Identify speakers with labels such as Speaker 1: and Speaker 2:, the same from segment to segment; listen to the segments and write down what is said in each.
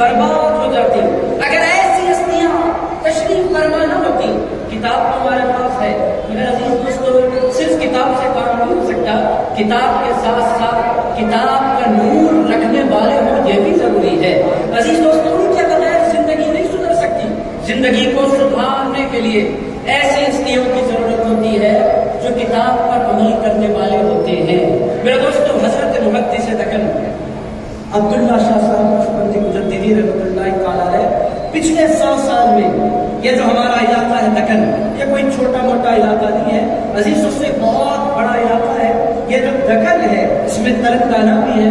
Speaker 1: برباد ہو جاتی. اگر ایسی ہستیاں تشریف فرما نہ ہوتی. کتاب تو ہمارے پاس ہے مگر عزیز دوستو صرف کتاب سے کام نہیں ہو سکتا. کتاب کے ساتھ ساتھ کتاب کا نور رکھنے والے ہوں یہ بھی ضروری ہے. عزیز دوستو ان کے بغیر زندگی نہیں سدھر سکتی. زندگی کو سدھارنے کے لیے ایسی ہستیوں کی ضرورت ہوتی ہے جو کتاب پر عمل کرنے والے ہوتے ہیں. میرے دوستو حضرت محدث دکن عبداللہ شاہ صاحب نقشبندی مجددی رحمۃ اللہ تعالیٰ علیہ پچھلے 100 سال میں یہ جو ہمارا علاقہ ہے دکن یہ کوئی چھوٹا موٹا علاقہ نہیں ہے عزیز. اس سے بہت بڑا علاقہ ہے. یہ جو دکن ہے اس میں تلنگانہ بھی ہے,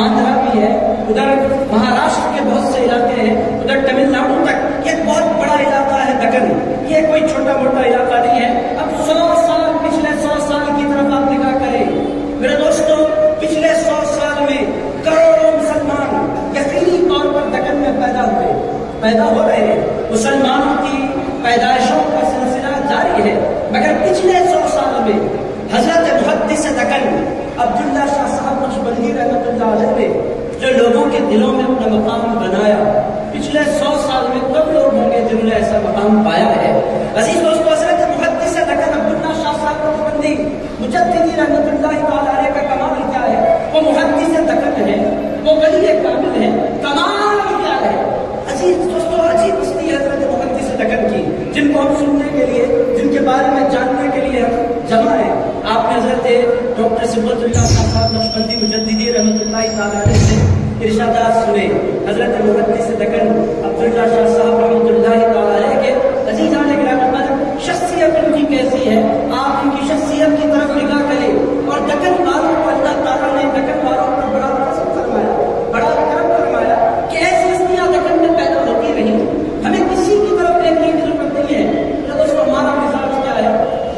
Speaker 1: آندھرا بھی ہے, ادھر مہاراشٹر کے بہت سے علاقے ہیں, ادھر تمل ناڈو تک یہ بہت بڑا علاقہ ہے دکن. یہ کوئی چھوٹا موٹا علاقہ نہیں ہے. اب 100 سال پچھلے 100 سال کی طرف آپ نگاہ کریں میرے دوستوں. پچھلے 100 سال میں کروڑوں مسلمان یقینی طور پر دکن میں پیدا ہو رہے ہیں. مسلمانوں کی پیدائشوں کا سلسلہ جاری ہے. مگر پچھلے 100 سال میں حضرت محدث دکن عبداللہ شاہ صاحب نقشبندی رحمۃ اللہ علیہ نے جو لوگوں کے دلوں میں اپنا مقام بنایا, پچھلے 100 سال میں کم لوگ ہوں گے جنہوں نے ایسا مقام پایا ہے. عزیز دوستو حضرت محدث دکن عبداللہ شاہ صاحب نقشبندی مجددی رحمۃ اللہ تعالیٰ علیہ کا کمال کیا ہے؟ وہ محدث دکن ہے, وہ ولی کامل ہے. کمال کیا ہے عزیز دوستو؟ عجیب ہستی حضرت محدث دکن کی جن کو ہم سننے کے لیے, جن کے بارے میں جاننے کے لیے ہم جمع ہیں. آپ نے حضرت ڈاکٹر صبغت اللہ صاحب نقشبندی مجددی رحمۃ اللہ تعالیٰ علیہ سے ارشادات سنے. حضرت محدث دکن عبداللہ شاہ صاحب رحمۃ اللہ تعالیٰ علیہ کے عزیزان گرامی قدر شخصیت ان کی کیسی ہے آپ ان کی شخصیت کی طرف نگاہ کریں. اور دکن والوں کو اللہ تعالیٰ نے دکن والوں پر بڑا فضل فرمایا, بڑا کرم فرمایا کہ ایسی ہستیاں دکن میں پیدا ہوتی رہی. ہمیں کسی کی طرف دیکھنے کی ضرورت نہیں ہے. دوستوں ہمارا مزاج کیا ہے؟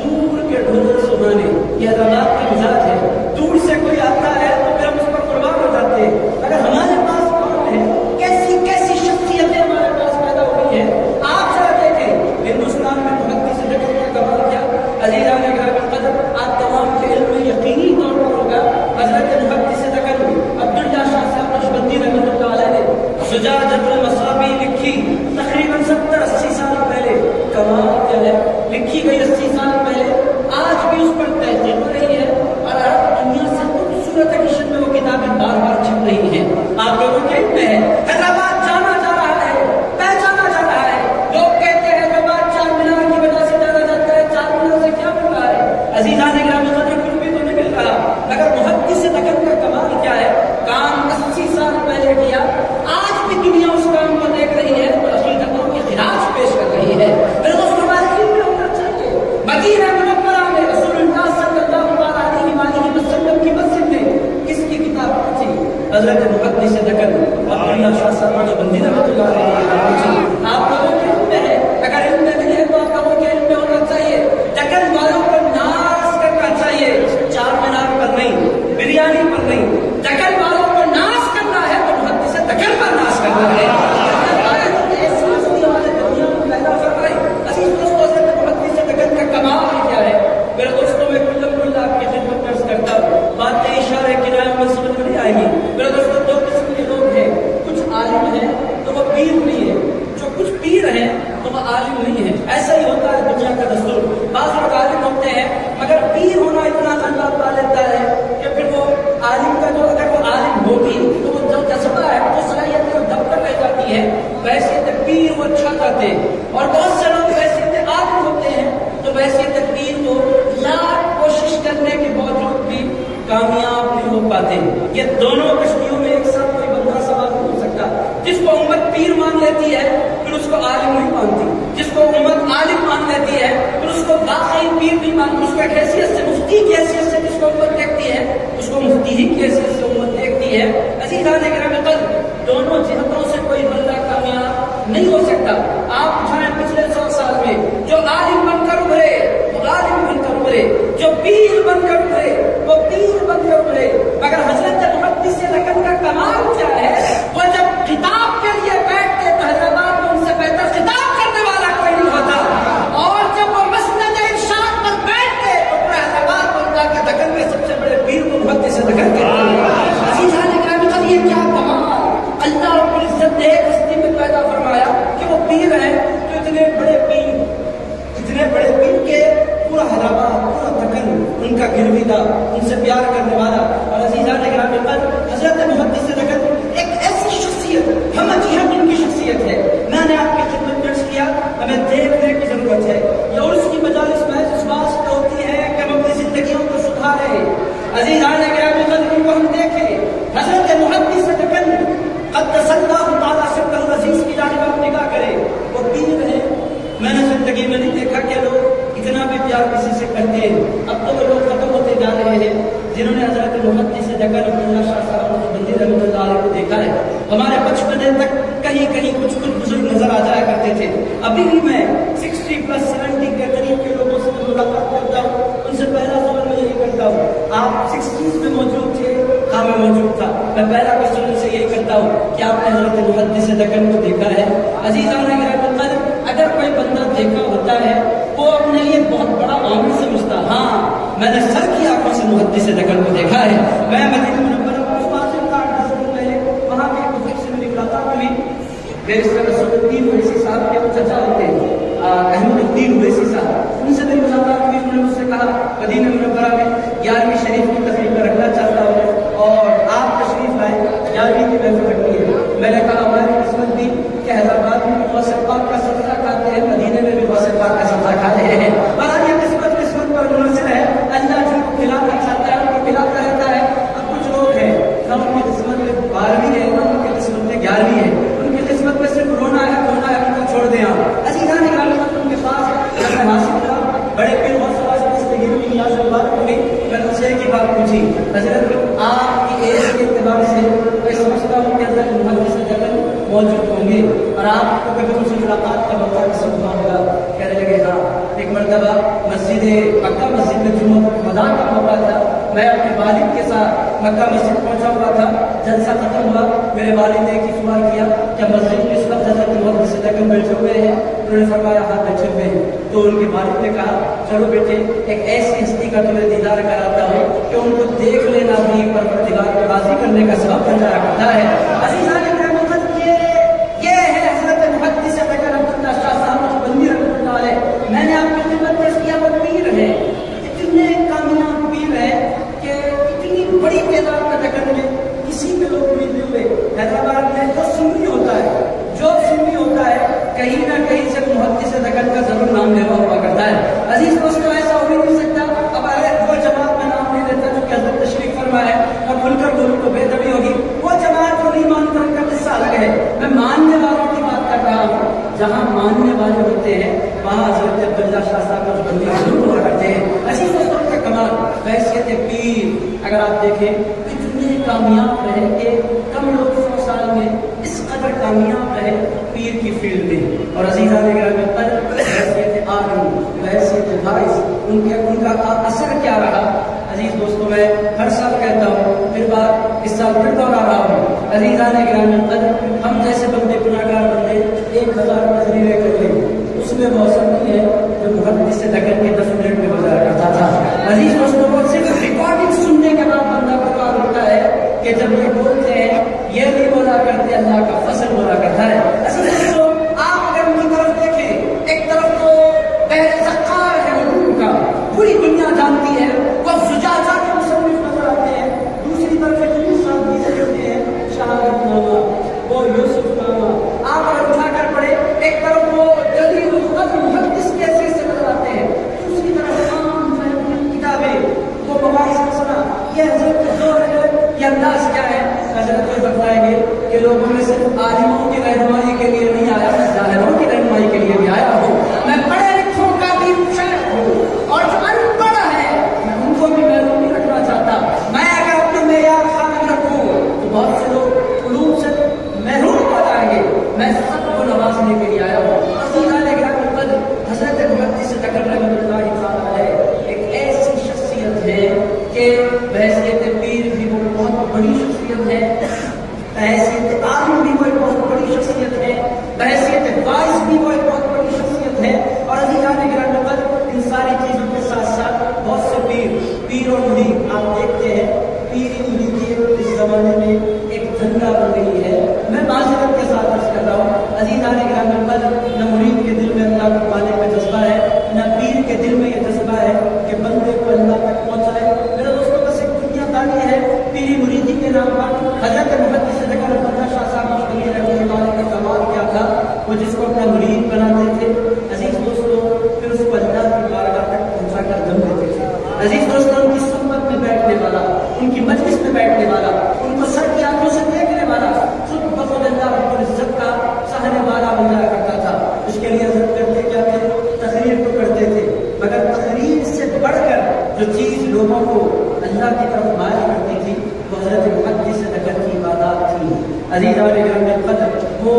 Speaker 1: دور کے ڈھول سہانے. یہ حیدرآباد کا مزاج ہے. دور سے کوئی آتا ہے تو پھر ہم اس پر قربان ہو جاتے ہیں. اگر ہمارے پاس کون ہے, کیسی کیسی شخصیتیں ہمارے پاس پیدا ہوئی ہیں. آپ ذرا دیکھیں ہندوستان میں محدث دکن کا کمال کیا. عزیزان گرامی قدر آپ تمام کے علم میں یقینی طور پر ہوگا حضرت محدث دکن عبداللہ شاہ صاحب نقشبندی رحمۃ اللہ علیہ نے زجاجۃ المصابیح لکھی تقریباً 70-80 سال پہلے. کمال کیا ہے, لکھی گئی 80 سال پہلے, آج بھی اس پر تحقیق ہو رہی ہے اور عرب دنیا سے خوبصورت ایڈیشن میں وہ کتابیں بار بار چھپ رہی ہیں. آپ لوگوں کے علم میں ہے حیدرآباد جانا جا رہا ہے, پہچانا جا رہا ہے. لوگ کہتے ہیں حیدرآباد چار مینار کی وجہ سے جانا جاتا ہے. چار مینار سے کیا مل رہا ہے عزیزان گرامی قدر؟ کچھ بھی تو نہیں مل رہا. مگر محدث دکن کا کمال کیا ہے؟ کام 80 سال پہلے کیا, آج بھی دنیا اس کام کو دیکھ رہی ہے اور عقیدتوں کے خلاف پیش کر رہی ہے. پھر اس کو ہمارے علم میں ہونا چاہیے. مدینہ منورہ میں رسول اللہ صلی اللہ علیہ وآلہ وسلم کی مسجد میں کس کی کتاب پہنچی؟ حضرت محدث دکن عبداللہ شاہ صاحب نقشبندی رحمۃ اللہ علیہ. آپ لوگوں کے علم میں ہے, اگر علم میں نہیں ہے تو آپ لوگوں کے علم میں ہونا چاہیے. دکن والوں پر ناز کرنا چاہیے, چار مینار پر نہیں, بریانی پر نہیں. دکن والوں پر ناز کرنا ہے تو محدث دکن پر ناز کرنا ہے. کمال کیا ہے میرے دوستوں؟ میں کل آپ کی خدمت درس کرتا ہوں. باتیں اشارے کنارے میں سمجھ میں نہیں آئے گی. میرے دوستوں دو قسم کے لوگ ہیں, کچھ عالم ہیں تو وہ پیر نہیں ہے, جو کچھ پیر ہیں تو وہ عالم نہیں ہے. ایسا ہی ہوتا ہے دنیا کا دستور. بعض لوگ عالم ہوتے ہیں مگر پیر ہونا اتنا اللہ پا لیتا ہے کہ پھر وہ عالم کا جو, اگر وہ عالم ہوگی تو وہ جو جذبہ ہے وہ صلاحیت کو دب کر رہ جاتی ہے. ویسے پیر وہ چھا جاتے ہیں. اور بہت سے لوگ ویسے عالم ہوتے ہیں تو ویسے تدبیر کو لاکھ کوشش کرنے کے باوجود بھی کامیاب نہیں ہو پاتے. یہ دونوں کشتیوں میں ایک ساتھ کوئی بندہ سوار نہیں ہو سکتا. جس کو امت پیر مان لیتی ہے پھر اس کو عالم نہیں مانتی. جس کو امت عالم مان لیتی ہے پھر اس کو باقی پیر نہیں مانتی. اس کو ایک حیثیت سے, مفتی کی حیثیت سے جس کو امت دیکھتی ہے اس کو مفتی ہی کی حیثیت سے امت دیکھتی ہے. عزیزان گرامی قدر دونوں جہتوں سے کوئی بندہ کامیاب نہیں ہو سکتا. آپ جائیں پچھلے 100 سال میں جو عالم بن کر ابھرے وہ عالم بن کر ابھرے, جو پیر بن کر ابھرے وہ پیر بن کر ابھرے. مگر حضرت محدث دکن کا کمال کیا ہے؟ وہ جب خطاب کے لیے بیٹھتے تو حیدرآباد میں ان سے بہتر خطاب کرنے والا کوئی نہیں ہوتا. اور جب وہ مسند ارشاد پر بیٹھتے تو پورا حیدرآباد میں جا کے دکن میں سب سے بڑے پیر کو محدث دکن کہتے ہیں. عزیزان گرامی قدر یہ کیا کمال! اللہ رب العزت نے ایک حضرت محدث دکن قدس اللہ تعالیٰ سبحانہ العزیز کی جانب آپ نگاہ کریں، وہ پیر ہے. میں نے زندگی میں نہیں دیکھا کہ لوگ اتنا بھی پیار کسی سے کرتے ہیں. اب تو وہ لوگ ختم ہوتے جا رہے ہیں جنہوں نے حضرت محدث دکن عبداللہ شاہ صاحب بندی رحمۃ اللہ علیہ کو دیکھا ہے. ہمارے بچپنے تک کہیں کہیں کچھ بزرگ نظر آ جایا کرتے تھے. ابھی بھی میں 60+70 کے قریب کے لوگوں سے ملاقات کرتا ہوں، ان سے پہلا سوال میں یہی کرتا ہوں، آپ 60s میں موجود تھے؟ ہاں میں موجود تھا. میں پہلا کوشچن ان سے یہی کرتا ہوں کہ آپ نے حضرت محدث دکن کو دیکھا ہے؟ عزیزان گرامی قدر، اگر کوئی بندہ دیکھا ہوتا ہے وہ اپنے لیے بہت بڑا عامل سمجھتا. ہاں میں نے سر کی آنکھوں سے محدث دکن کو دیکھا ہے. میں مدینہ منورہ وہاں کے بزرگ سے میری ملاقات ہوئی. بیرسٹر رسول الدین اویسی صاحب کے چچا ہوتے ہیں احمد الدین اویسی صاحب، ان سے میری ملاقات ہوئی. انہوں نے مجھ سے کہا مدینہ منورہ میں 11ویں شریف کی تقریب میں رکھنا چاہتا ہوں اور آپ تشریف لائیں، 11ویں کی محفل رکھنی ہے. میں نے کہا ہماری قسمت بھی کہ حیدرآباد میں غوث پاک کا صدقہ کھاتے ہیں، مدینے میں بھی غوث پاک کا صدقہ کھا رہے ہیں. اور آج یہ قسمت پر منحصر ہے. اللہ جن کو کھلانا چاہتا ہے ان کو کھلاتا رہتا ہے. اب کچھ لوگ ہیں نہ ان کی قسمت میں 12ویں ہے نہ ان کی قسمت میں 11ویں ہے، ان کی قسمت میں صرف رونا ہے ان کو چھوڑ دیں. آپ عزیزان گرامی ان کے پاس حاصل تھا بڑے پیر غوث پاک سے زندگی کی نیاز بات ہوئی. میں ان سے ایک ہی بات پوچھی، حضرت آپ کی ایج کے اعتبار سے میں سمجھتا ہوں کہ حضرت محدث دکن موجود ہوں گے اور آپ کو کبھی ان سے ملاقات کا موقع نصیب ہوا ہوگا. کہنے لگے ہاں. ایک مرتبہ مسجد مکہ مسجد میں جمعہ مدار کا موقع تھا. میں اپنے والد کے ساتھ مکہ مسجد پہنچا ہوا تھا. جلسہ ختم ہوا، میرے والد نے ایک ہی سوال کیا کہ مسجد میں اس وقت حضرت محدث دکن بیٹھے ہوئے ہیں؟ انہوں نے فرمایا ہاں بیٹھے ہوئے ہیں. تو ان کے والد نے کہا چلو بیٹے ایک ایسی ہستی کا تمہیں دیدار کراتا ہوں کہ ان کو دیکھ لینا بھی پروردگار کو راضی کرنے کا سبب بن جایا کرتا ہے. عزیزان یہ ہے حضرت محدث دکن عبداللہ شاہ صاحب بندی رحمۃ اللہ علیہ. میں نے آپ کی خدمت میں کیا وہ پیر ہے، اتنے کامیاب پیر ہے کہ اتنی بڑی تعداد میں دکن میں کسی کے لوگ بھی نہیں ہوئے. حیدرآباد میں جو سنی ہوتا ہے کہیں نہ کہیں سے محدث دکن کا ضرور نام لیوا ہوا کرتا ہے. عزیز دوستوں ایسا ہو نہیں سکتا. اب وہ جماعت میں نام نہیں لیتا جو کہ حضرت تشریف فرما ہے اور کھل کر بولوں تو بے ادبی ہوگی. وہ جماعت جو نہیں مانتا ان کا قصہ الگ ہے. میں ماننے والوں کی بات کر رہا ہوں. جہاں ماننے والے ہوتے ہیں وہاں حضرت عبداللہ شاہ صاحب کو بندی ضرور ہوا کرتے ہیں. عزیز دوستوں کا کمال بحیثیت پیر اگر آپ دیکھیں اتنے کامیاب رہے کہ کم لوگ 100 سال میں اس قدر کامیاب رہے پیر کی فیلڈ میں. اور عزیزان گرامی بحیثیت عالم بحیثیت باعث ان کا اثر کیا رہا. عزیز دوستوں میں ہر سال کہتا ہوں، پھر بات اس سال پھر دوہرا رہا ہوں. عزیزان گرامی ہم جیسے بندے گناہگار بندے 1000 تقریریں کر لیں اس میں موثر نہیں ہے جو محدث دکن کے 10 منٹ میں گزارا کرتا تھا. عزیز دوستوں کو صرف ریکارڈنگ سننے کے بعد بندہ بیمار ہوتا ہے کہ جب یہ بولتے ہیں یہ نہیں بولا کرتے اللہ کا فضل بولا کرتا ہے. عزیز دوستوں آپ اگر ان کی طرف دیکھیں ایک طرف تو بحر زقار ہے علوم کا، پوری دنیا جانتی ہے، وہ زجاجہ کے مصنف نظر آتے ہیں. دوسری طرف صاحب ہوتے ہیں شہادت نامہ، وہ یوسف نامہ آپ اگر اٹھا کر پڑھے ایک طرف وہ جلیل القدر محدث کے حیثیت سے نظر آتے ہیں، دوسری طرف عام کتابیں وہ مباحث مسئلہ یہ حضرت زور ہے. یہ انداز کیا ہے؟ حضرت کو بتائیں گے کہ لوگوں میں صرف عالموں کی رہنمائی کے لیے نہیں آیا، میں ظاہروں کی رہنمائی کے لیے بھی آیا ہوں. میں پڑھے لکھوں کا بھی شیخ ہوں اور جو ان پڑھ ہے میں ان کو بھی محروم نہیں رکھنا چاہتا. میں اگر اپنے معیار خالی رکھوں تو بہت سے لوگ علوم سے محروم ہو جائیں گے. میں سب کو نوازنے کے لیے آیا ہوں. حضرت محدث دکن رحمۃ اللہ تعالیٰ علیہ ایک ایسی شخصیت ہے کہ بحیثیت پیر بھی وہ بہت بڑی شخصیت ہے، بحیثیت عالم بھی وہ ایک بہت بڑی شخصیت ہے، بحیثیت باعث بھی وہ ایک بہت بڑی شخصیت ہے. اور عزیزان گرامی ان ساری چیزوں کے ساتھ ساتھ بہت سے پیر اور مرید آپ دیکھتے ہیں. پیر مریدی اس زمانے میں ایک دھندا بن گئی ہے. میں معذرت کے ساتھ عرض کر رہا ہوں عزیزان گرامی نہ مرید کے دل میں اللہ کو پانے کا جذبہ ہے، نہ پیر کے دل میں یہ جذبہ ہے کہ بندے کو اللہ تک پہنچائے. میرے دوستوں بس ایک دنیا داری ہے پیری مریدی کے نام پر. حضرت محدث دکن عبداللہ شاہ صاحب رحمۃ اللہ علیہ کا کمال کیا تھا، وہ جس کو اپنا مرید بناتے تھے عزیز دوستوں پھر اس کو اللہ کی بارگاہ تک پہنچا کر دم دیتے تھے. عزیز دوستوں ان کی صحبت میں بیٹھنے والا، ان کی مجلس میں بیٹھنے والا، ان کو سر عزیزان گرامی قدر وہ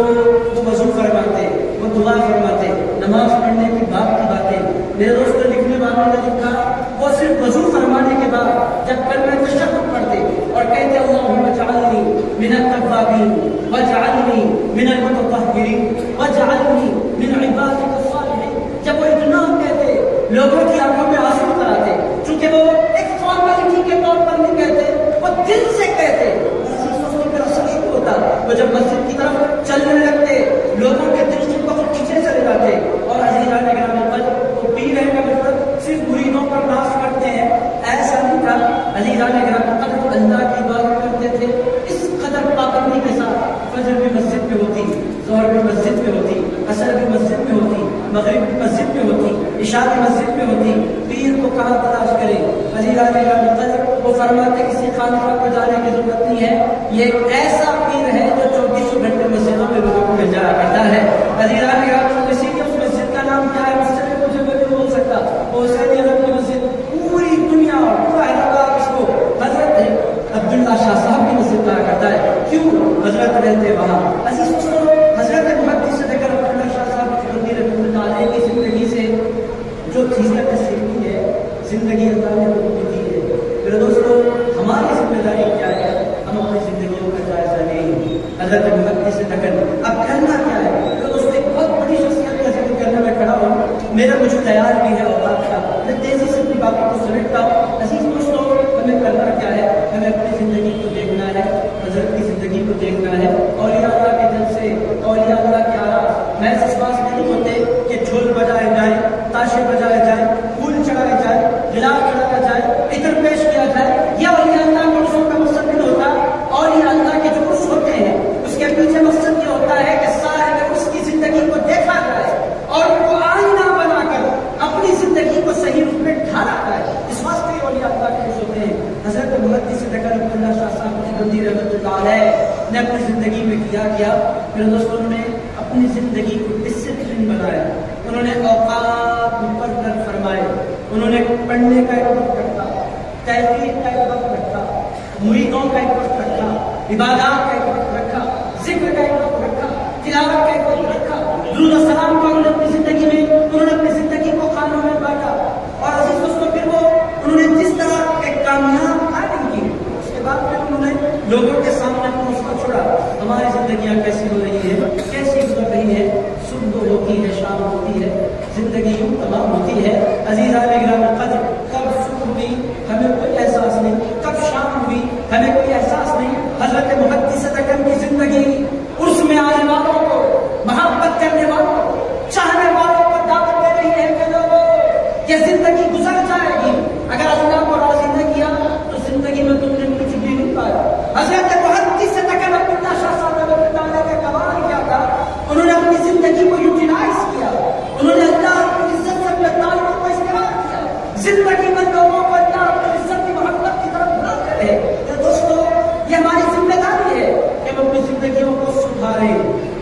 Speaker 1: وضو فرماتے، وہ دعا فرماتے، نماز پڑھنے کی باتیں میرے دوستوں لکھنے والوں نے لکھا وہ صرف وضو فرمانے کے بعد جب کلمہ تشہد پڑھتے اور کہتے اللہم اجعلنی من التوابین واجعلنی من المتطہرین واجعلنی من عبادک الصالحین، جب وہ اتنا کہتے لوگوں کی آنکھوں میں آنسو اتر آتے، چونکہ وہ ایک فارمیلٹی کے طور پر نہیں کہتے، وہ دل سے کہتے، وہ جب مسجد کی طرف چلنے لگتے لوگوں کے دل سے بہت پیچھے چلے جاتے، اور عزیزان گرامی قدر وہ پیر ہیں کا مطلب صرف مریدوں پر ناز کرتے ہیں ایسا نہیں تھا، عزیزان گرامی قدر اللہ کی عبادت کرتے تھے اس قدر پابندی کے ساتھ، فجر بھی مسجد میں ہوتی، ظہر بھی مسجد میں ہوتی، عصر بھی مسجد میں ہوتی، مغرب بھی مسجد میں ہوتی، عشاء بھی مسجد میں ہوتی، پیر کو کہاں تلاش کرے؟ عزیزان گرامی قدر وہ فرماتے کسی خانقاہ کو جانے کی ضرورت نہیں ہے، یہ ایک ایسا پیر ہے جو 24 گھنٹے مسجدوں میں لوگوں کو مل جایا کرتا ہے۔ عزیزان گرامی اسی لیے اس مسجد کا نام کیا ہے؟ مسجد میں مجھے میں نہیں بول سکتا، وہ حسین عرب کی مسجد، پوری دنیا پورا حیدرآباد اس کو حضرت عبداللہ شاہ صاحب کی مسجد کہا کرتا ہے، کیوں؟ حضرت رہتے وہاں۔ عزیز دوستو، حضرت محدث صدر عبداللہ شاہ صاحب کی رضی اللہ عنہ کی زندگی سے جو چیزیں سیکھی ہے، زندگی اللہ نے ان کی دی ہے۔ میرے دوستو ہماری ذمہ داری کیا ہے؟ ہم اپنی زندگیوں کا جائزہ لیں۔ حضرت محدث صدر اب کرنا کیا ہے؟ میرے دوستو ایک بہت بڑی شخصیت کا ذکر کرنے میں کھڑا ہوں، میرا کچھ خیال بھی ہے اوقات کا، میں تیزی سے اپنی باتوں کو سمیٹتا ہوں۔ عزیز دوستو ہمیں کرنا کیا ہے؟ ہمیں اپنی زندگی کو دیکھنا ہے، حضرت کی زندگی کو دیکھنا ہے، اولیاء اللہ کے دل سے، اولیاء اللہ کے آراز محض اس بات میں نہیں ہوتے کہ جھول بجائے جائیں، تاشے بجائے جائیں، پھول چڑھائے جائیں، غلاف چڑھایا جائے، عطر پیش کیا جائے، یہ اولیاء اللہ کے عرصوں کا مقصد نہیں ہوتا۔ اولیاء اللہ کے جو عرص ہوتے ہیں اس کے پیچھے مقصد یہ ہوتا ہے کہ صاحب اس کی زندگی کو دیکھا جائے اور وہ آئینہ بنا کر اپنی زندگی کو صحیح روپ میں ڈھالا جائے، اس واسطے اولیاء اللہ کے عرص ہوتے ہیں۔ حضرت محدث صدر عبداللہ شاہ صاحب کی رحمۃ اللہ علیہ نے اپنی زندگی میں کیا میرے دوستوں نے اپنی زندگی کو ڈسپلن بنایا، انہوں نے اوقات مقرر فرمائے، انہوں نے پڑھنے کا ایک وقت رکھا، تحریر کا ایک وقت رکھا، مریدوں کا ایک وقت رکھا، عبادات کا ایک وقت رکھا، ذکر کا ایک وقت رکھا، تلاوت کا ایک وقت رکھا، درود و سلام کو انہوں نے اپنی زندگی میں انہوں نے اپنی زندگی کو خانوں میں بانٹا، اور عزیز دوستوں پھر وہ انہوں نے جس طرح ایک کامیاب تعلیم کی اس کے بعد پھر انہوں نے لوگوں کے سامنے اپنا اس کو چھوڑا۔ ہماری زندگیاں کیسی ہو رہی ہیں، کیسی گزر رہی ہے، صبح ہوتی ہے، شام ہوتی ہے، زندگی یوں تمام ہوتی ہے۔ عزیزان گرامی قدر کب صبح ہوئی ہمیں کوئی احساس نہیں، کب شام ہوئی ہمیں کوئی احساس نہیں۔ حضرت محدث صدر کی زندگی عرس میں آنے والوں کو، محبت کرنے والوں کو، چاہنے والوں کو دعوت دے رہی ہے کہ لوگوں یہ زندگی گزر جائے گی، اگر اللہ کو راضی نہ کیا تو زندگی میں تم نے کچھ بھی نہیں پایا۔ حضرت محدث صدر عبداللہ شاہ صاحب کا کمال کیا تھا، انہوں نے اپنی زندگی کو یوٹیلائز کیا، انہوں نے اللہ کی عزت سے اپنے تعلق کو استعمال کیا، زندگی میں لوگوں کو اللہ کی عزت کی محبت کی طرف بلاتے رہے۔ تو دوستو یہ ہماری ذمہ داری ہے کہ ہم اپنی زندگیوں کو سدھاریں۔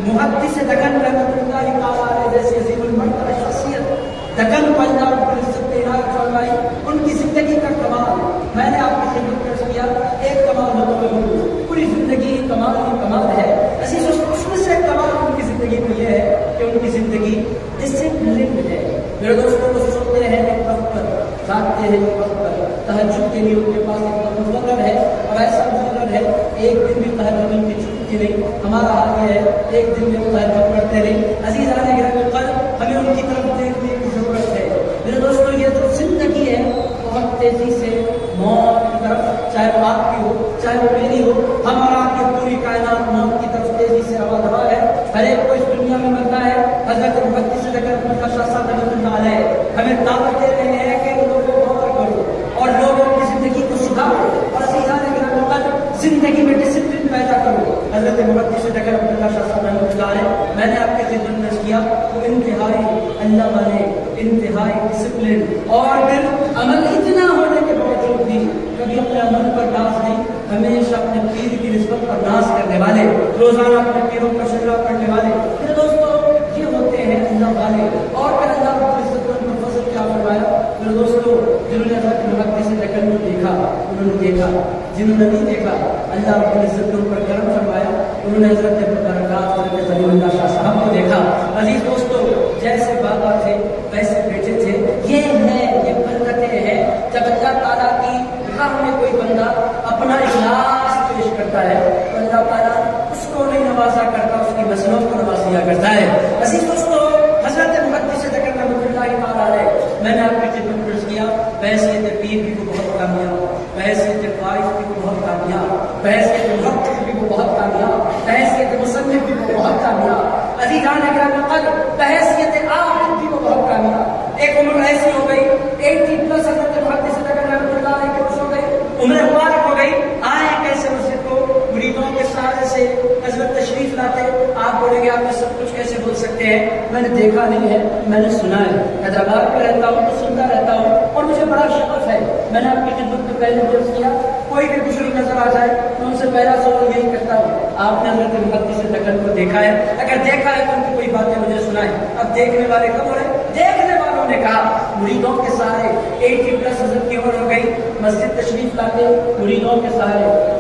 Speaker 1: محدث دکن رحمۃ اللہ تعالیٰ جیسے عظیم المرتبہ شخصیت دکن پنجاب کی عزت میں عنایت فرمائی، ان کی زندگی کا کمال میں نے آپ کی خدمت پیش کیا، ایک کمال ہوتا ہے پوری زندگی کمال ہی کمال ہے۔ عزیز اس میں سے کمال ان کی زندگی میں یہ ہے کہ ان کی زندگی ڈسپلن ہے۔ میرے دوستوں کو سوتے ہیں ایک وقت پر، جاگتے ہیں ایک وقت پر، تہجد کے لیے ان کے پاس ایک وقت مقرر ہے، اور ایسا مقرر ہے ایک دن بھی تہجد ان کی چھٹی نہیں۔ ہمارا حال یہ ہے ایک دن میں تہجد پڑھتے نہیں۔ عزیزان گرامی قدر ہمیں ان کی طرف دیکھنے کی ضرورت ہے۔ میرے دوستوں یہ جو زندگی ہے بہت تیزی سے موت کی طرف، چاہے وہ آپ کی ہو چاہے وہ میری ہو، ہمارا آپ کی پوری کائنات موت کی طرف تیزی سے روا دوا ہے، ہر ایک کو اس دنیا میں مرنا ہے۔ حضرت محدث صدر عبداللہ شاہ صاحب رحمۃ اللہ علیہ ہمیں دعوت دے رہے ہیں کہ لوگوں کو غور کرو اور لوگوں کی زندگی کو سدھارو، اور عزیزان گرامی قدر زندگی میں ڈسپلن پیدا کرو۔ حضرت محدث صدر عبداللہ شاہ صاحب رحمۃ اللہ علیہ میں نے آپ کے خدمت میں کیا، وہ انتہائی اللہ والے، انتہائی ڈسپلن، اور پھر عمل اتنا ہونے کے باوجود بھی کبھی اپنے عمل پر ناز نہیں، ہمیشہ اپنے پیر کی نسبت پر ناز کرنے والے، روزانہ اپنے پیروں پر شجرہ پڑھنے والے۔ میرے دوستوں یہ ہوتے ہیں اللہ والے، اور پھر اللہ رب العزت نے ان کو فضل کیا فرمایا۔ میرے دوستوں جنہوں نے حضرت محدث صدر کو دیکھا انہوں نے دیکھا، جنہوں نے نہیں دیکھا اللہ رب العزت نے ان پر کرم فرمایا، انہوں انہوں نے حضرت برکات حضرت ولی اللہ شاہ صاحب کو دیکھا. عزیز دوستو جیسے بابا تھے ویسے بیٹے تھے. یہ برکتیں ہیں جب اللہ تعالیٰ کی راہ میں کوئی بندہ اپنا اخلاص پیش کرتا ہے تو اللہ تعالیٰ اس کو نہیں نوازا کرتا, اس کی مسلوں کو نواز دیا کرتا ہے. عزیز دوستو حضرت محدث ذکر رحمۃ اللہ تعالیٰ علیہ, میں نے آپ کی خدمت میں عرض کیا, بحیثیت پیر بھی وہ بہت کامیاب, بحیثیت فائز بھی وہ بہت کامیاب, بحیثیت محقق بھی وہ بہت کامیاب, بحیثیت مصنف بھی وہ بہت کامیاب, عزیزان اکرام قدر بحیثیت عابد بھی وہ بہت کامیاب. ایک عمر ایسی ہو گئی 80+ حضرت محدث ذکر رحمۃ اللہ علیہ کے ہو گئی, عمر مبارک ہو گئی, آئے کیسے مسجد کو مریدوں کے سہارے سے حضرت تشریف لاتے. آپ بولیں گے آپ نے سب کچھ کیسے بول سکتے ہیں؟ میں نے دیکھا نہیں ہے, میں نے سنا ہے. حیدرآباد میں رہتا ہوں تو سنتا رہتا ہوں اور مجھے بڑا شرف ہے. میں نے آپ کی خدمت میں پہلے درج کیا, کوئی بھی بزرگ نظر آ جائے تو ان سے پہلا سوال یہی کرتا ہوں, آپ نے حضرت محدث ذکر کو دیکھا ہے؟ اگر دیکھا ہے تو ان کی کوئی باتیں مجھے سنائیں. اب دیکھنے والے کب ہو رہے؟ دیکھنے والوں نے کہا مریدوں کے سہارے 80+ حضرت کی عمر ہو گئی, مسجد تشریف لاتے مریدوں کے سہارے,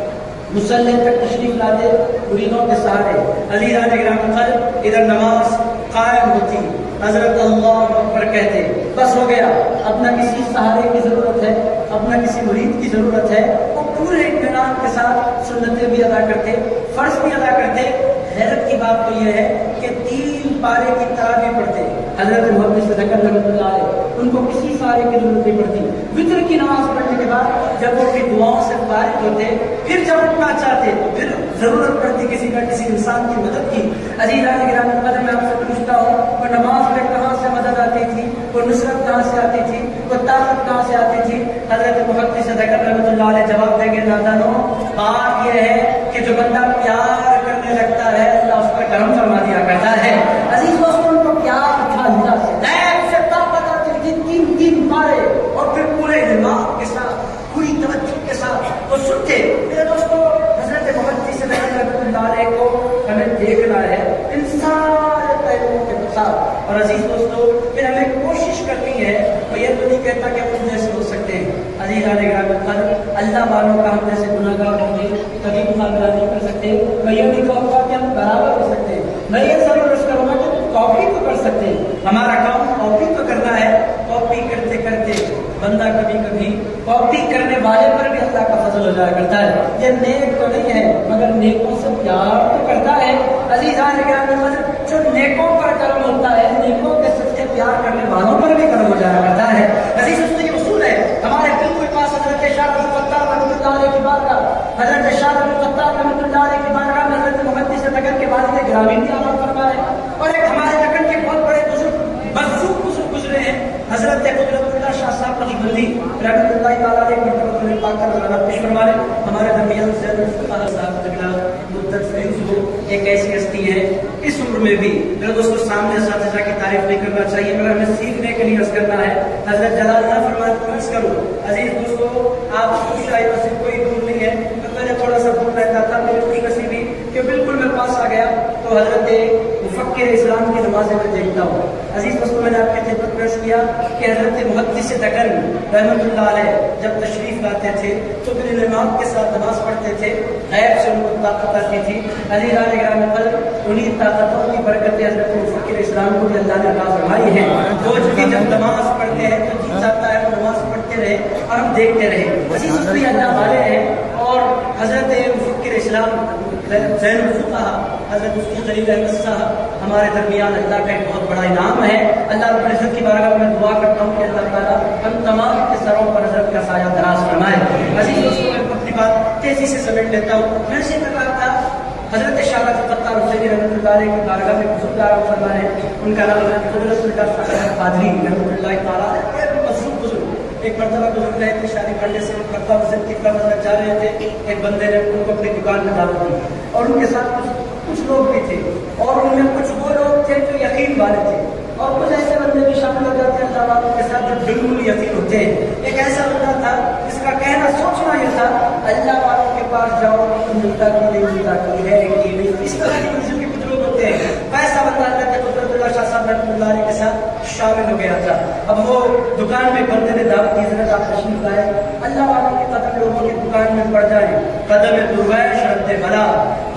Speaker 1: مسلح تک تشریف لاتے مریدوں کے سہارے. عزیزان اکرام قدر ادھر نماز قائم ہوتی, حضرت اللہ اکبر کہتے, بس ہو گیا. اپنا کسی سہارے کی ضرورت ہے, اپنا کسی مرید کی ضرورت ہے, وہ پورے اطمینان کے ساتھ سنتیں بھی ادا کرتے, فرض بھی ادا کرتے. حیرت کی بات تو یہ ہے کہ 3 پارے کی تراویح پڑھتے حضرت محدث ذکر رحمۃ اللہ علیہ, ان کو کسی سارے کی ضرورت نہیں پڑتی. وتر کی نماز پڑھنے کے بعد جب وہ اپنی دعاؤں سے فارغ ہوتے, پھر جب اٹھنا چاہتے تو پھر ضرورت پڑتی کسی انسان کی مدد کی. عزیزان گرامی قدر میں آپ سے پوچھتا ہوں, وہ نماز میں کہاں سے مدد آتی تھی, وہ نصرت کہاں سے آتی تھی, وہ طاقت کہاں سے آتی تھی؟ حضرت محدث ذکر رحمۃ اللہ علیہ جواب دیں گے, نادانو بات یہ ہے کہ جو بندہ پیار کرنے لگتا ہے اللہ اس پر کرم فرما دیا کرتا ہے. عزیز دوستوں ان کو پیار تھا اللہ سے, سے طاقت آتی تھی 3 پارے اور پھر پورے دماغ کے ساتھ پوری توجہ کے ساتھ وہ سنتے. میرے دوستوں حضرت محدث ذکر رحمۃ اللہ علیہ کو ہمیں دیکھنا ہے ان سارے پہلوؤں کے ساتھ. اور عزیز دوستوں پھر ہمیں کوشش کرنی ہے, اور یہ تو نہیں کہتا کہ ہم جیسے ہو سکتے ہیں. عزیزان اکرام اللہ والوں کا ہم جیسے گناہگار ہوں گے کبھی مقابلہ نہیں کر سکتے. میں یہ نہیں کہوں گا کہ ہم برابر ہو سکتے ہیں, میں یہ ضرور عرض کروں گا کہ کاپی تو کر سکتے ہیں. ہمارا کام کاپی تو کرنا ہے. کاپی کرتے کرتے بندہ کبھی کبھی کاپی کرنے والے پر بھی اللہ کا فضل ہو جایا کرتا ہے. یہ نیک تو نہیں ہے مگر نیکوں سے پیار تو کرتا ہے. عزیزان اکرام جو نیکوں پر کرم ہوتا ہے, نیکوں کے سچے پیار کرنے والوں پر بھی کرم ہو جایا کرتا ہے. عزیز دوستوں یہ اصول ہے ہمارے بالکل پاس حضرت شاہ عبد الفتاح رحمۃ اللہ علیہ کی بارگاہ, حضرت شاہ عبد الفتاح رحمۃ اللہ علیہ کی بارگاہ میں حضرت محدث ذکر کے والد گرامی بھی آمد فرما ہے. اور ایک ہمارے دکن کے بہت بڑے بزرگ مرزوق بزرگ گزرے ہیں حضرت قدرت اللہ شاہ صاحب کی بندی رحمۃ اللہ تعالیٰ علیہ مرتبہ پاک کا مولانا پیش فرما رہے. ہمارے درمیان زید الفتاح صاحب تکلا مدت فیض ہو, ایک ایسی ہستی ہے اس عمر میں بھی. میرے دوستوں سامنے اساتذہ کی تعریف نہیں کرنا چاہیے مگر ہمیں سیکھنے کے لیے عرض کرنا ہے. حضرت جلال اللہ فرماتے ہیں عرض کروں. عزیز دوستوں آپ شاہی مسجد کوئی دور نہیں ہے, میں نے تھوڑا سا دور رہتا تھا, میری خوش نصیبی کہ بالکل میں پاس آ گیا تو حضرت مفکر اسلام کی نمازیں میں دیکھتا ہوں. عزیز دوستوں میں نے آپ کی خدمت پیش کیا کہ حضرت محدث ذکر رحمۃ اللہ علیہ جب تشریف لاتے تھے تو پھر امام کے ساتھ نماز پڑھتے تھے, غیب سے ان کو طاقت آتی تھی. عزیزان اکرام قدر انہیں طاقتوں کی برکتیں حضرت مفکر اسلام کو بھی اللہ نے عطا فرمائی ہیں. وہ بھی جب نماز پڑھتے ہیں تو جی چاہتا ہے وہ نماز پڑھتے رہے اور ہم دیکھتے رہے. عزیز دوستوں یہ اللہ والے ہیں. اور حضرت مفکر اسلام زین الفقہ حضرت مفتی خلیل احمد صاحب ہمارے درمیان اللہ کا ایک بہت بڑا انعام ہے. اللہ رب العزت کی بارگاہ میں دعا کرتا ہوں کہ اللہ تعالیٰ ہم تمام کے سروں پر حضرت کا سایہ دراز فرمائے. عزیز دوستوں میں اپنی بات تیزی سے سمیٹ لیتا ہوں. میں سے کر رہا تھا حضرت شاہ فتح حسین رحمۃ اللہ علیہ کی بارگاہ میں بزرگار فرما ہے. ان کا نام قدرت اللہ قادری رحمۃ اللہ تعالیٰ بزرگ. ایک مرتبہ گزر رہے تھے شادی کرنے سے مرتبہ مسجد کی طرف نظر جا رہے تھے, ایک بندے نے ان کو اپنی دکان میں دعوت دی اور ان کے ساتھ کچھ لوگ بھی تھے اور ان میں کچھ وہ لوگ تھے جو یقین والے تھے اور کچھ ایسے بندے بھی شامل ہو جاتے ہیں اللہ والوں کے ساتھ جو بالکل یقین ہوتے ہیں. ایک ایسا بندہ تھا جس کا کہنا سوچنا یہ تھا اللہ والوں کے پاس جاؤ تو ملتا کہ نہیں ملتا کہ ہے کہ نہیں, اس طرح کی منزل کے کچھ لوگ ہوتے ہیں. ایسا بندہ اللہ کے قدرت اللہ شاہ صاحب رحمۃ اللہ علیہ کے ساتھ شامل ہو گیا تھا. اب وہ دکان میں بندے نے دعوت دی حضرت آپ تشریف لائے. اللہ والوں کے قدم لوگوں کی دکان میں پڑ جائیں. قدم درویش رد بلا،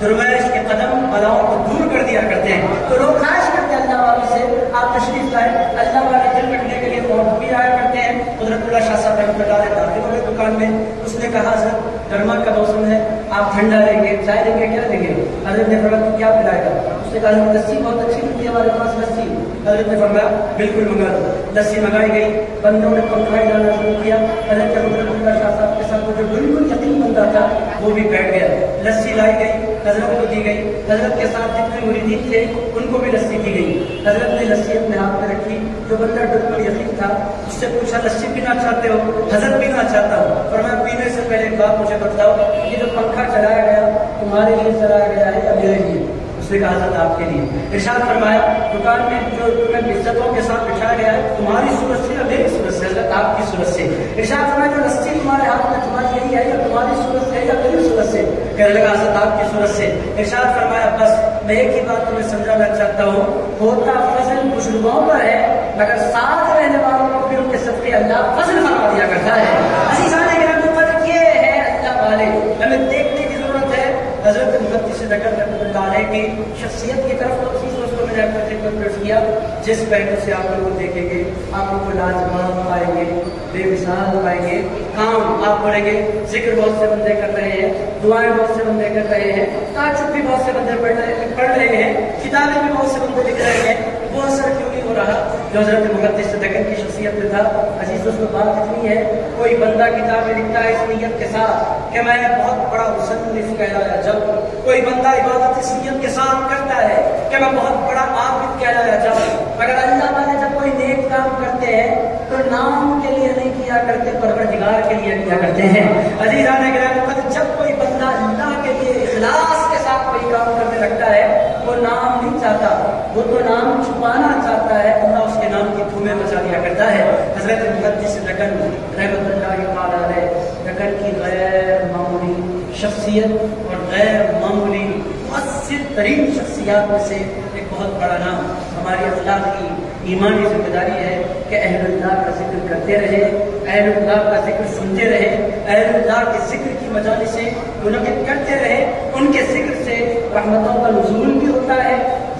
Speaker 1: درویش کے قدم بلاؤں کو دور کر دیا کرتے ہیں. تو لوگ خواہش کرتے ہیں اللہ والوں سے آپ تشریف لائے. اللہ والے دل رکھنے کے لیے موت بھی آیا کرتے ہیں. حضرت اللہ شاہ صاحب رحمۃ اللہ علیہ داخل ہوئے دکان میں. اس نے کہا حضرت گرما کا موسم ہے، آپ ٹھنڈا لیں گے، چائے لیں گے، کیا لیں گے؟ حضرت نے فرمایا کیا پلائے گا؟ اس نے کہا لسی بہت اچھی ملتی ہے ہمارے پاس لسی. حضرت نے فرمایا بالکل منگا دو. لسی منگائی گئی. بندوں نے پنکھا ڈالنا شروع کیا. حضرت اللہ شاہ صاحب کے ساتھ جو بالکل یقین بندہ تھا وہ بھی بیٹھ گیا. لسی لائی گئی، حضرت کو دی گئی. حضرت کے ساتھ جتنے مریدین تھے ان کو بھی لسی دی گئی. حضرت نے لسی اپنے ہاتھ میں رکھی. جو بندہ بالکل یقین تھا اس سے پوچھا لسی پینا چاہتے ہو؟ حضرت پینا چاہتا ہوں. فرمایا پینے سے پہلے ایک بات مجھے بتلاؤ، یہ جو پنکھا چلایا گیا تمہارے لیے چلایا گیا ہے یا میرے لیے؟ اس نے کہا حضرت آپ کے لیے. ارشاد فرمایا دکان میں جو تمہیں عزتوں کے ساتھ بچھایا گیا ہے تمہاری صورت سے یا میری صورت سے؟ حضرت آپ کی صورت سے. ارشاد فرمایا جو لسی تمہارے ہاتھ میں تمہاری یہی ہے یا تمہاری صورت سے یا میری صورت سے؟ کہنے لگا حضرت آپ کی صورت سے. ارشاد فرمایا بس میں ایک ہی بات تمہیں سمجھانا چاہتا ہوں، ہوتا فضل بزرگوں پر ہے مگر ساتھ رہنے والوں کو بھی ان کے صدقے اللہ فضل فرما دیا کرتا ہے. عزیزان کرام جو فرق یہ ہے اللہ والے ہمیں دیکھنے کی ضرورت ہے. حضرت محدث رحمۃ اللہ علیہ کی شخصیت کی طرف تو اسی دوستوں میں نے اپنے خدمت پیش کیا. جس پہلو سے آپ لوگ دیکھیں گے آپ کو لاجواب پائیں گے، بے مثال پائیں گے. کام آپ بولیں گے ذکر بہت سے بندے کر رہے ہیں، دعائیں بہت سے بندے کر رہے ہیں، تعجب بھی بہت سے بندے پڑھ رہے ہیں، کتابیں بھی بہت سے بندے لکھ رہے ہیں، وہ اثر کیوں نہیں ہو رہا جو حضرت محدث دکن کی شخصیت میں تھا؟ عزیز دوستوں بات اتنی ہے، کوئی بندہ کتابیں لکھتا ہے اس نیت کے ساتھ کہ میں بہت بڑا مصنف کہلایا جاؤں، کوئی بندہ عبادت اس نیت کے ساتھ کرتا ہے کہ میں بہت بڑا عابد کہلایا جاؤں. مگر اللہ والے جب کوئی نیک کام کرتے ہیں تو نام کے لیے نہیں کیا کرتے، پروردگار کے لیے کیا کرتے ہیں. عزیزان گرامی جب کوئی بندہ اللہ کے لیے اخلاص کے ساتھ کوئی کام کرنے لگتا ہے وہ نام نہیں چاہتا، وہ تو نام چھپانا چاہتا ہے، اللہ اس کے نام کی دھومیں مچا دیا کرتا ہے. حضرت محدث دکن رحمۃ اللہ علیہ دکن کی غیر معمولی شخصیت اور غیر معمولی مؤثر ترین شخصیات میں سے ایک بہت بڑا نام ہماری اخلاق کی ایمانی ذمہ داری ہے کہ اہل اللہ کا ذکر کرتے رہے، اہل اللہ کا ذکر سنتے رہے، اہل اللہ کے ذکر کی مجالسیں منعقد کرتے رہے. ان کے ذکر سے رحمتوں کا نزول بھی ہوتا ہے،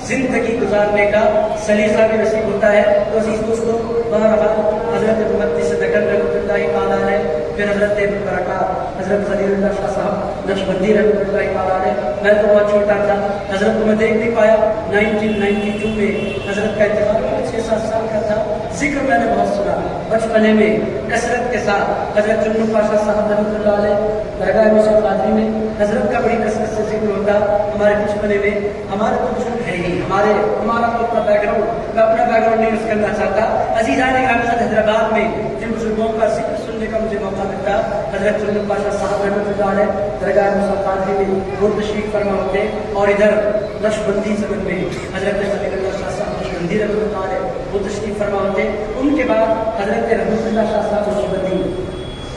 Speaker 1: زندگی گزارنے کا سلیقہ بھی نصیب ہوتا ہے. تو عزیز دوستوں بہرحال حضرت محدث دکن رحمۃ اللہ تعالیٰ علیہ، پھر حضرت برکات حضرت خلیل اللہ شاہ صاحب نقشبندی رحمۃ اللہ تعالیٰ علیہ. میں تو بہت چھوٹا تھا، حضرت کو میں دیکھ نہیں پایا. 1992 میں حضرت کا انتقال 6-7 سال کا تھا. ذکر میں نے بہت سنا بچپنے میں کثرت کے ساتھ. حضرت چنو پاشا صاحب رحمۃ اللہ علیہ درگاہ یوسف قادری میں حضرت کا بڑی کثرت سے ذکر ہوتا. ہمارے بچپنے میں ہمارے تو بزرگ ہے ہی، ہمارا تو اپنا بیک گراؤنڈ، میں اپنا بیک گراؤنڈ نہیں یوز کرنا چاہتا. عزیزان گرامی حیدرآباد میں جن بزرگوں کا ذکر سننے کا مجھے موقع ملتا، حضرت چنو پاشا صاحب رحمۃ اللہ علیہ درگاہ یوسف قادری میں وہ تشریف فرما ہوتے، اور ادھر نقشبندی زمن میں حضرت خلیل اللہ شاہ صاحب نقشبندی رحمۃ اللہ علیہ وہ تشریف فرما ہوتے. ان کے بعد حضرت رحمۃ اللہ شاہ صاحب نقشبندی،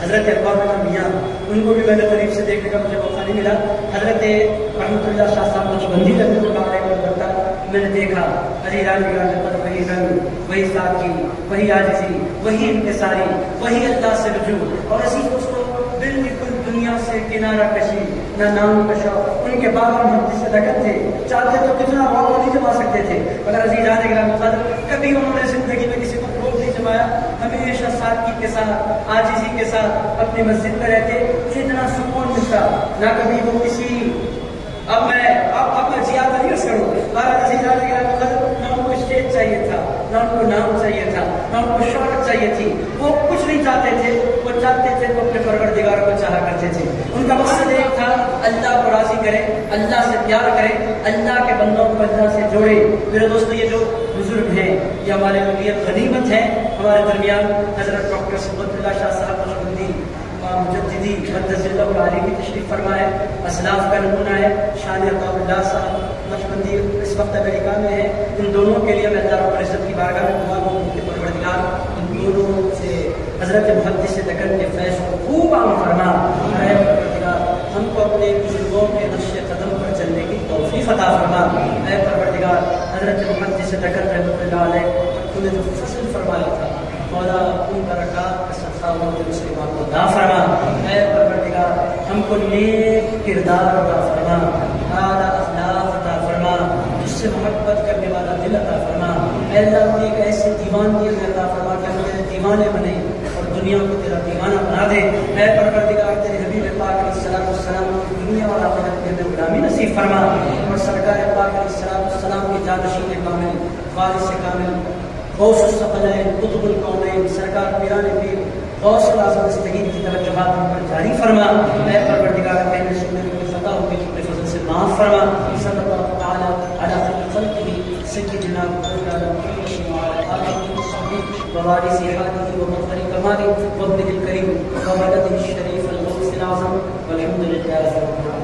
Speaker 1: حضرت اقبال اللہ میاں، ان کو بھی میں نے قریب سے دیکھنے کا مجھے موقع نہیں ملا. حضرت رحمۃ اللہ شاہ صاحب نقشبندی رحمۃ اللہ علیہ میں نے دیکھا عزیزان گرامی وہی رنگ، وہی سادگی، وہی عاجزی، وہی انکساری، وہی اللہ سے رجوع. اور عزیز دوستوں بالکل دنیا سے کنارہ کشی، نہ نام کشا. ان کے بعد محدث دکن تھے، چاہتے تو کتنا وقت نہیں جما سکتے تھے، مگر عزیزان گرامی کبھی انہوں نے زندگی میں کسی کو روک نہیں جمایا. ہمیشہ سادگی کے ساتھ، عاجزی کے ساتھ اپنی مسجد میں رہتے. اتنا سکون ملتا، نہ کبھی وہ کسی اب میں زیادہ نہیں عرض کروں. نہ ان کو اسٹیج چاہیے تھا، نہ ان کو نام چاہیے تھا، نہ ان کو شہرت چاہیے تھی. وہ کچھ نہیں چاہتے تھے، وہ چاہتے تھے وہ اپنے پروردگار کو چاہا کرتے تھے. ان کا مقصد ایک تھا اللہ کو راضی کرے، اللہ سے پیار کرے، اللہ کے بندوں کو اللہ سے جوڑے. میرے دوستو یہ جو بزرگ ہیں یہ ہمارے لیے غنیمت ہے. ہمارے درمیان حضرت ڈاکٹر صبغت اللہ شاہ صاحب نقشبندی مجددی مقدس اللہ علیہ کی تشریف فرما ہے، اسلاف کا نمونہ ہے. شان عطا اللہ صاحب نقشبندی اس وقت امریکہ میں ہے. ان دونوں کے لیے میں اللہ رب العزت کی بارگاہ میں دعا ہوں کہ پروردگار ان دونوں سے حضرت محدث دکن کے فیض کو خوب عام فرما. اے پروردگار ہم کو اپنے بزرگوں کے نقش قدم پر چلنے کی توفیق عطا فرما. اے پروردگار حضرت محدث دکن رحمۃ اللہ علیہ تو نے جو فضل فرمایا تھا مولا ان برکات کا صدقہ مجھے مسلمان کو عطا فرما. اے پروردگار ہم کو نیک کردار عطا فرما, اعلیٰ اخلاق عطا فرما, جس سے محبت کرنے والا دل عطا فرما. اے اللہ ہمیں ایک ایسے دیوانگی میں عطا فرما کہ ہم تیرے دیوانے بنے اور دنیا کو تیرا دیوانہ بنا دے. اے پروردگار تیرے حبیب پاک علیہ السلام کی دنیا اور آخرت کے اندر غلامی نصیب فرما, اور سرکار پاک علیہ السلام کی جانشین کامل, وارث کامل, غوث الثقلین, قطب القومین, سرکار پیران پیر غوث الاعظم دستگیر کی توجہات ہم پر جاری فرما. اے پروردگار کہنے سننے کی خطا ہو گئی اپنے فضل سے معاف فرما. صلی اللہ تعالی علی خیر خلقہ سیدنا مولانا محمد وعلی آلہ وصحبہ ووارث حاجہ ومظہر کمالہ وابنہ الکریم وولدہ الشریف الغوث الاعظم والحمد للہ رب العالمین.